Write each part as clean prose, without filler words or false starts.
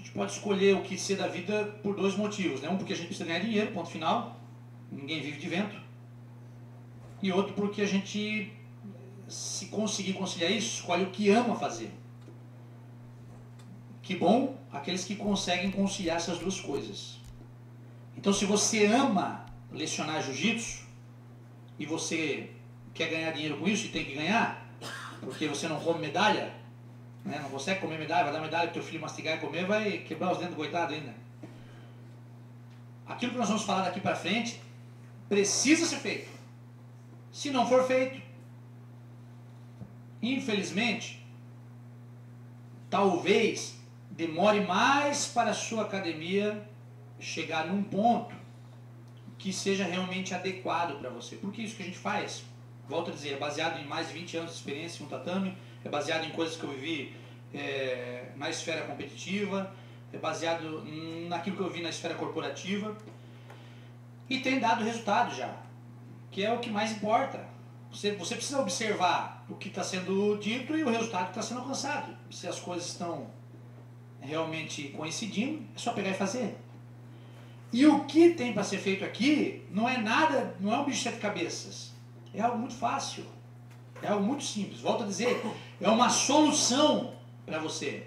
gente pode escolher o que ser da vida por dois motivos, né? Um, porque a gente precisa ganhar dinheiro, ponto final, ninguém vive de vento. E outro, porque a gente, se conseguir conciliar isso, escolhe o que ama fazer. Que bom aqueles que conseguem conciliar essas duas coisas. Então, se você ama lecionar jiu-jitsu e você quer ganhar dinheiro com isso e tem que ganhar, porque você não come medalha, né? Não consegue comer medalha, vai dar medalha para o teu filho mastigar e comer, vai quebrar os dentes do coitado ainda. Aquilo que nós vamos falar daqui para frente precisa ser feito. Se não for feito, infelizmente, talvez demore mais para a sua academia chegar num ponto que seja realmente adequado para você. Porque isso que a gente faz, volto a dizer, é baseado em mais de 20 anos de experiência no tatame, é baseado em coisas que eu vivi na esfera competitiva, é baseado naquilo que eu vi na esfera corporativa, e tem dado resultado já, que é o que mais importa. Você precisa observar o que está sendo dito e o resultado que está sendo alcançado. Se as coisas estão realmente coincidindo, é só pegar e fazer. E o que tem para ser feito aqui não é nada, não é um bicho de sete cabeças. É algo muito fácil. É algo muito simples. Volto a dizer, é uma solução para você.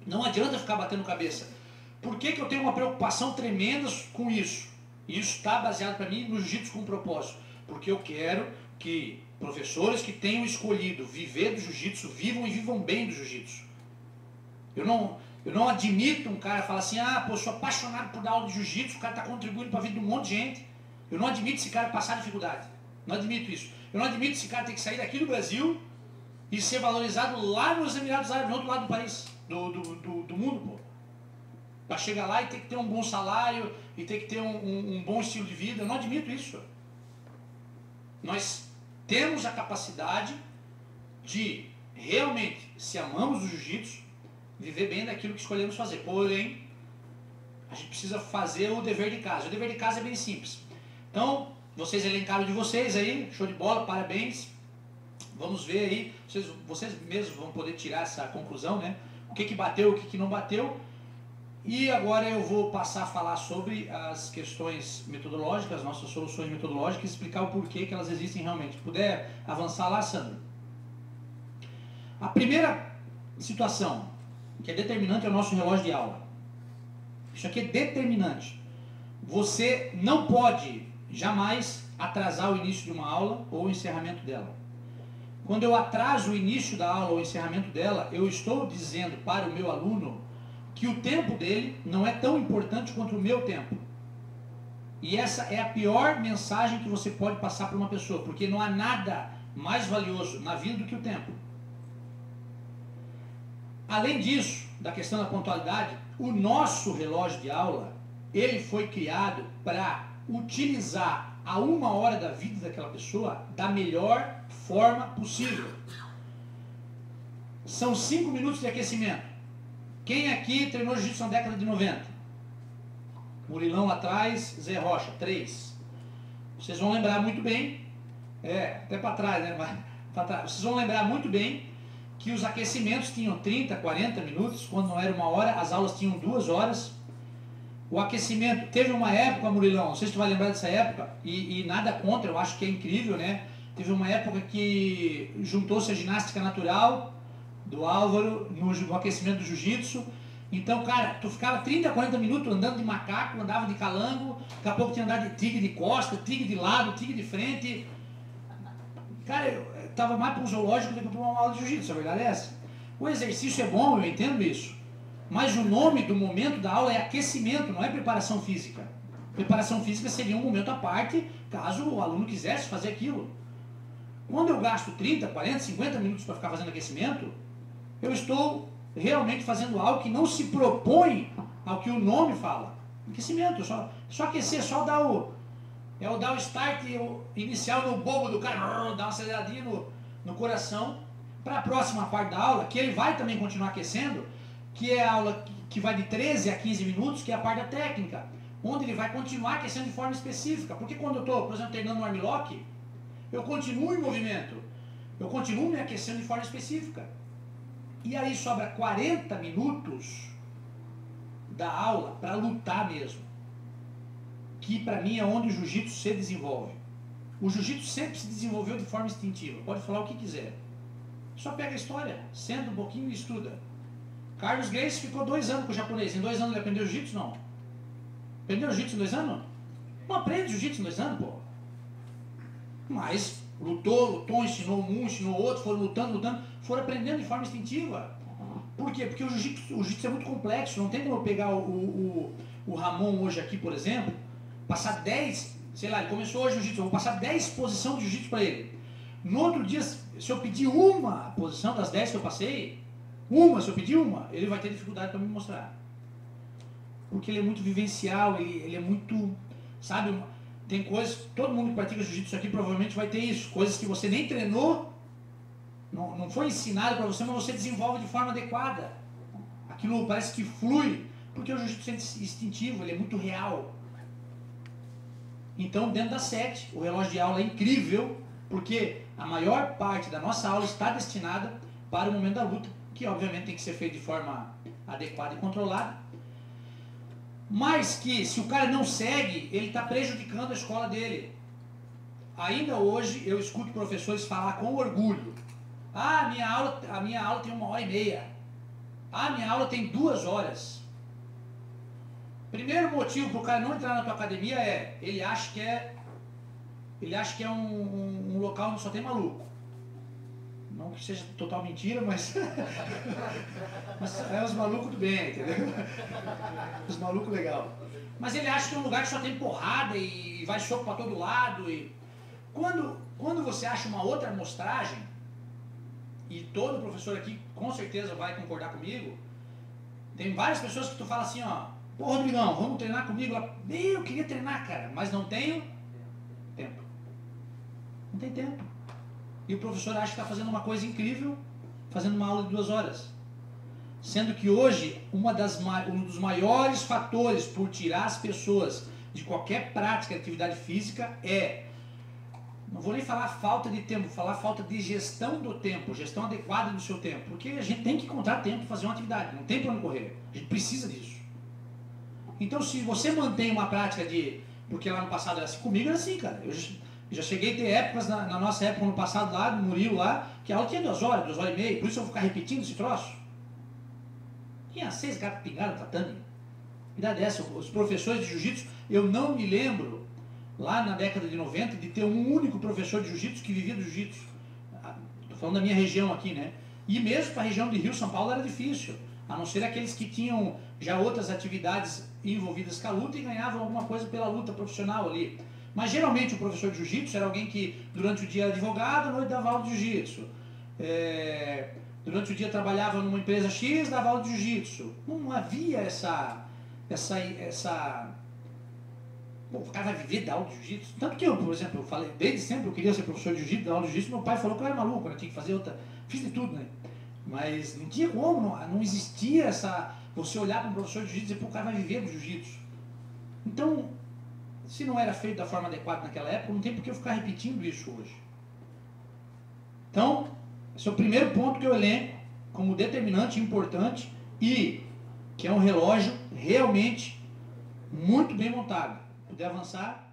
Não adianta ficar batendo cabeça. Por que eu tenho uma preocupação tremenda com isso? Isso está baseado para mim no jiu-jitsu com propósito. Porque eu quero que professores que tenham escolhido viver do jiu-jitsu vivam e vivam bem do jiu-jitsu. Eu não admito um cara falar assim, pô, eu sou apaixonado por dar aula de jiu-jitsu, o cara está contribuindo para a vida de um monte de gente. Eu não admito esse cara passar dificuldade. Não admito isso. Eu não admito esse cara ter que sair daqui do Brasil e ser valorizado lá nos Emirados Árabes, no outro lado do país, do mundo, pô. Para chegar lá e ter que ter um bom salário, e ter que ter um bom estilo de vida. Eu não admito isso. Nós temos a capacidade de realmente, se amamos o jiu-jitsu, viver bem daquilo que escolhemos fazer. Porém, a gente precisa fazer o dever de casa. O dever de casa é bem simples. Então, vocês elencaram de vocês aí, show de bola, parabéns. Vamos ver aí, vocês mesmos vão poder tirar essa conclusão, né? O que bateu, o que não bateu. E agora eu vou passar a falar sobre as questões metodológicas, nossas soluções metodológicas, e explicar o porquê que elas existem realmente. Se puder avançar lá, Sandro. A primeira situação que é determinante é o nosso relógio de aula. Isso aqui é determinante. Você não pode jamais atrasar o início de uma aula ou o encerramento dela. Quando eu atraso o início da aula ou o encerramento dela, eu estou dizendo para o meu aluno que o tempo dele não é tão importante quanto o meu tempo. E essa é a pior mensagem que você pode passar para uma pessoa, porque não há nada mais valioso na vida do que o tempo. Além disso, da questão da pontualidade, o nosso relógio de aula, ele foi criado para utilizar a 1 hora da vida daquela pessoa da melhor forma possível. São 5 minutos de aquecimento. Quem aqui treinou jiu-jitsu na década de 90? Murilão lá atrás, Zé Rocha, 3. Vocês vão lembrar muito bem, até para trás, né? Mas, pra trás. Vocês vão lembrar muito bem que os aquecimentos tinham 30, 40 minutos, quando não era 1 hora, as aulas tinham 2 horas. O aquecimento, teve uma época, Murilão, não sei se tu vai lembrar dessa época, e nada contra, eu acho que é incrível, né? Teve uma época que juntou-se a ginástica natural do Álvaro no aquecimento do jiu-jitsu. Então, cara, tu ficava 30, 40 minutos andando de macaco, andava de calango, daqui a pouco tinha andado de tigre de costa, tigre de lado, tigre de frente. Cara, eu tava mais para um zoológico do que para uma aula de jiu-jitsu, a verdade é essa. O exercício é bom, eu entendo isso. Mas o nome do momento da aula é aquecimento, não é preparação física. Preparação física seria um momento à parte, caso o aluno quisesse fazer aquilo. Quando eu gasto 30, 40, 50 minutos para ficar fazendo aquecimento, eu estou realmente fazendo algo que não se propõe ao que o nome fala. Aquecimento, só aquecer, só dar o start inicial no bobo do cara, dar uma aceleradinha no coração, para a próxima parte da aula, que ele vai também continuar aquecendo, que é a aula que vai de 13 a 15 minutos, que é a parte da técnica, onde ele vai continuar aquecendo de forma específica. Porque quando eu estou, por exemplo, treinando no armlock, eu continuo em movimento, eu continuo me aquecendo de forma específica. E aí sobra 40 minutos da aula para lutar mesmo. Que para mim é onde o jiu-jitsu se desenvolve. O jiu-jitsu sempre se desenvolveu de forma instintiva. Pode falar o que quiser. Só pega a história, senta um pouquinho e estuda. Carlos Gracie ficou 2 anos com o japonês. Em 2 anos ele aprendeu jiu-jitsu? Não. Aprendeu jiu-jitsu em 2 anos? Não aprende jiu-jitsu em 2 anos, pô. Mas lutou, ensinou um, ensinou outro, foram lutando, foram aprendendo de forma instintiva. Por quê? Porque o jiu-jitsu é muito complexo. Não tem como eu pegar o Ramon hoje aqui, por exemplo, passar 10, sei lá, ele começou hoje o jiu-jitsu, eu vou passar 10 posições de jiu-jitsu para ele. No outro dia, se eu pedir uma posição das 10 que eu passei, se eu pedir uma, ele vai ter dificuldade para me mostrar. Porque ele é muito vivencial, ele é muito, sabe, tem coisas, todo mundo que pratica jiu-jitsu aqui provavelmente vai ter isso, coisas que você nem treinou, não foi ensinado para você, mas você desenvolve de forma adequada. Aquilo parece que flui, porque o jiu-jitsu é instintivo, ele é muito real. Então, dentro da 7, o relógio de aula é incrível, porque a maior parte da nossa aula está destinada para o momento da luta, que obviamente tem que ser feito de forma adequada e controlada, mas que se o cara não segue, ele está prejudicando a escola dele. Ainda hoje eu escuto professores falar com orgulho: a minha aula tem 1h30, a minha aula tem 2 horas. Primeiro motivo para o cara não entrar na tua academia é, ele acha que é um local onde só tem maluco. Não que seja total mentira, mas é os malucos do bem, entendeu? Os malucos legal. Mas ele acha que é um lugar que só tem porrada e vai soco para todo lado. E quando você acha uma outra amostragem, e todo professor aqui com certeza vai concordar comigo, tem várias pessoas que tu fala assim, ó, pô, Rodrigão, vamos treinar comigo? Eu queria treinar, cara, mas não tenho tempo. Não tem tempo. E o professor acha que está fazendo uma coisa incrível, fazendo uma aula de 2 horas. Sendo que hoje, um dos maiores fatores por tirar as pessoas de qualquer prática de atividade física é, não vou nem falar falta de tempo, vou falar falta de gestão do tempo, gestão adequada do seu tempo. Porque a gente tem que encontrar tempo para fazer uma atividade, não tem para onde correr. A gente precisa disso. Então, se você mantém uma prática de... Porque lá no passado era assim, comigo era assim, cara. Eu já cheguei a ter épocas, na nossa época, no passado lá, no Murilo lá, que a aula tinha 2 horas, 2h30, por isso eu vou ficar repetindo esse troço. Tinha 6 gatos pingados no tatame. Idade dessa, os professores de jiu-jitsu, eu não me lembro, lá na década de 90, de ter um único professor de jiu-jitsu que vivia do jiu-jitsu. Estou falando da minha região aqui, né? E mesmo para a região de Rio, São Paulo, era difícil. A não ser aqueles que tinham já outras atividades envolvidas com a luta e ganhavam alguma coisa pela luta profissional ali. Mas geralmente o professor de jiu-jitsu era alguém que durante o dia era advogado, à noite dava aula de jiu-jitsu. Durante o dia trabalhava numa empresa X, dava aula de jiu-jitsu. Não havia essa... Pô, o cara vai viver da aula de jiu-jitsu? Tanto que eu, por exemplo, eu falei, desde sempre eu queria ser professor de jiu-jitsu, dar aula de jiu-jitsu, meu pai falou que eu era maluco, eu tinha que fazer outra... Fiz de tudo, né? Mas não tinha como, não existia essa... Você olhar para um professor de jiu-jitsu e dizer, pô, o cara vai viver do jiu-jitsu. Então, se não era feito da forma adequada naquela época, não tem por que eu ficar repetindo isso hoje. Então, esse é o primeiro ponto que eu elenco como determinante importante e que é um relógio realmente muito bem montado. Puder avançar.